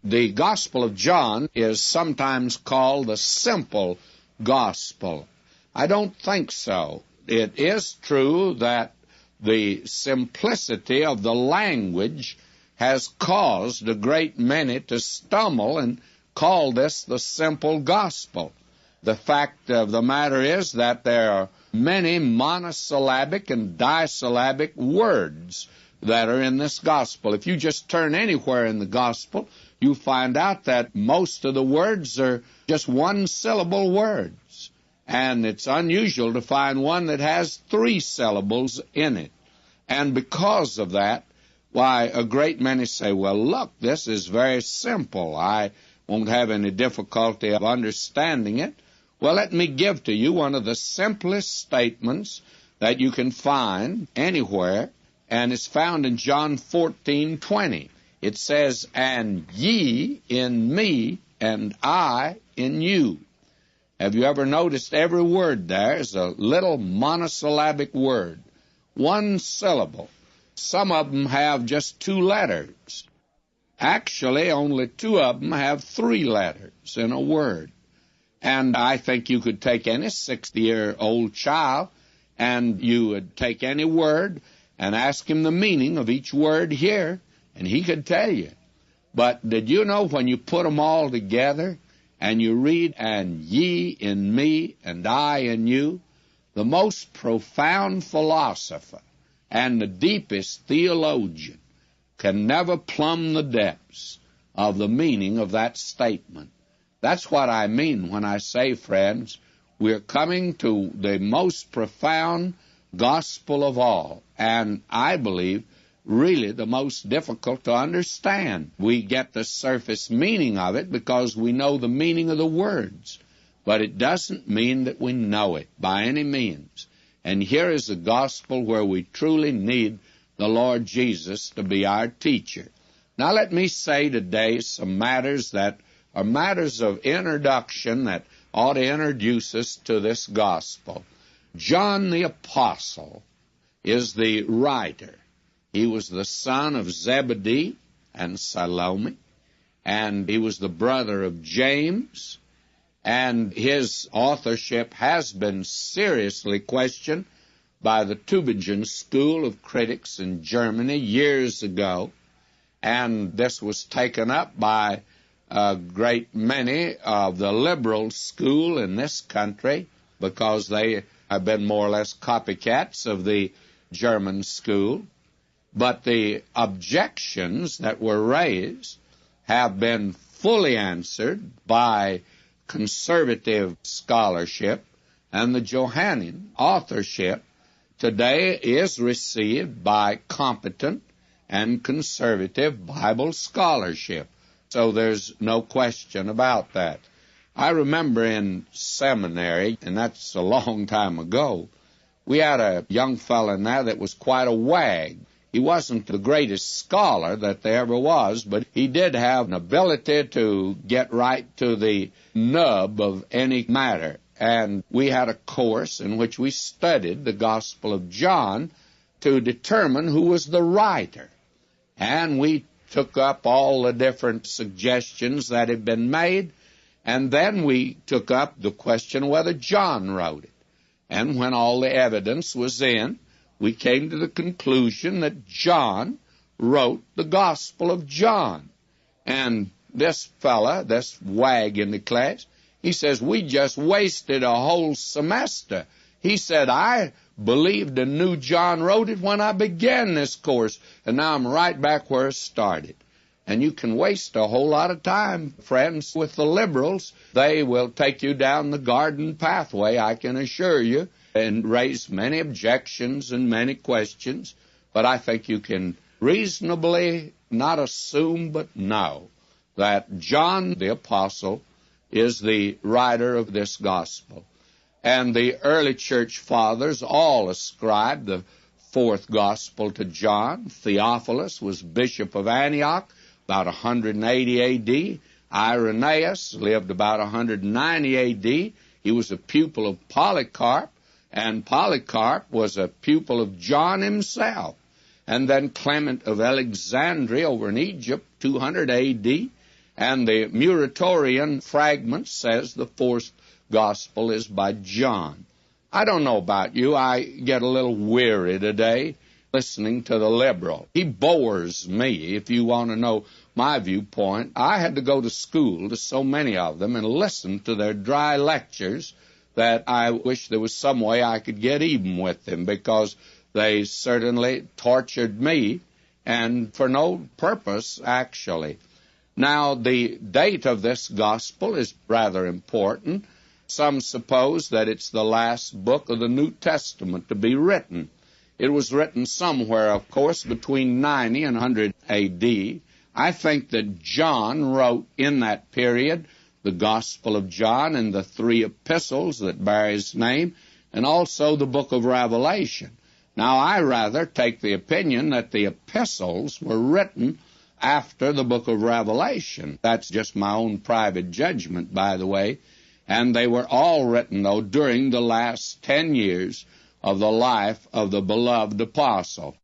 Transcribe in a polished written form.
The Gospel of John is sometimes called the simple gospel. I don't think so. It is true that the simplicity of the language has caused a great many to stumble and call this the simple gospel. The fact of the matter is that there are many monosyllabic and disyllabic words that are in this gospel. If you just turn anywhere in the gospel, you find out that most of the words are just one-syllable words. And it's unusual to find one that has 3 syllables in it. And because of that, why, a great many say, well, look, this is very simple. I won't have any difficulty of understanding it. Well, let me give to you one of the simplest statements that you can find anywhere, and it's found in John 14:20. It says, "And ye in me, and I in you." Have you ever noticed every word there is a little monosyllabic word, one syllable? Some of them have just 2 letters. Actually, only 2 of them have 3 letters in a word. And I think you could take any 60-year-old child, and you would take any word and ask him the meaning of each word here, and he could tell you. But did you know when you put them all together and you read, "And ye in me, and I in you," the most profound philosopher and the deepest theologian can never plumb the depths of the meaning of that statement. That's what I mean when I say, friends, we're coming to the most profound gospel of all, and I believe really the most difficult to understand. We get the surface meaning of it because we know the meaning of the words, but it doesn't mean that we know it by any means. And here is a gospel where we truly need the Lord Jesus to be our teacher. Now let me say today some matters that are matters of introduction that ought to introduce us to this gospel. John the Apostle is the writer. He was the son of Zebedee and Salome, and he was the brother of James, and his authorship has been seriously questioned by the Tübingen School of Critics in Germany years ago, and this was taken up by a great many of the liberal school in this country because they have been more or less copycats of the German school. But the objections that were raised have been fully answered by conservative scholarship, and the Johannine authorship today is received by competent and conservative Bible scholarship. So there's no question about that. I remember in seminary, and that's a long time ago, we had a young fellow in there that was quite a wag. He wasn't the greatest scholar that there ever was, but he did have an ability to get right to the nub of any matter. And we had a course in which we studied the Gospel of John to determine who was the writer. And we took up all the different suggestions that had been made, and then we took up the question whether John wrote it. And when all the evidence was in, we came to the conclusion that John wrote the Gospel of John. And this fella, this wag in the class, he says, we just wasted a whole semester. He said, I believed and knew John wrote it when I began this course, and now I'm right back where it started. And you can waste a whole lot of time, friends, with the liberals. They will take you down the garden pathway, I can assure you, and raise many objections and many questions. But I think you can reasonably not assume but know that John the Apostle is the writer of this gospel. And the early church fathers all ascribed the fourth gospel to John. Theophilus was bishop of Antioch, about 180 A.D. Irenaeus lived about 190 A.D. He was a pupil of Polycarp, and Polycarp was a pupil of John himself. And then Clement of Alexandria over in Egypt, 200 A.D., And the Muratorian fragment says the fourth gospel is by John. I don't know about you. I get a little weary today listening to the liberal. He bores me, if you want to know my viewpoint. I had to go to school to so many of them and listen to their dry lectures that I wish there was some way I could get even with them, because they certainly tortured me, and for no purpose, actually. Now, the date of this gospel is rather important. Some suppose that it's the last book of the New Testament to be written. It was written somewhere, of course, between 90 and 100 A.D. I think that John wrote in that period the Gospel of John and the 3 epistles that bear his name, and also the book of Revelation. Now, I rather take the opinion that the epistles were written after the book of Revelation. That's just my own private judgment, by the way. And they were all written, though, during the last 10 years of the life of the beloved apostle.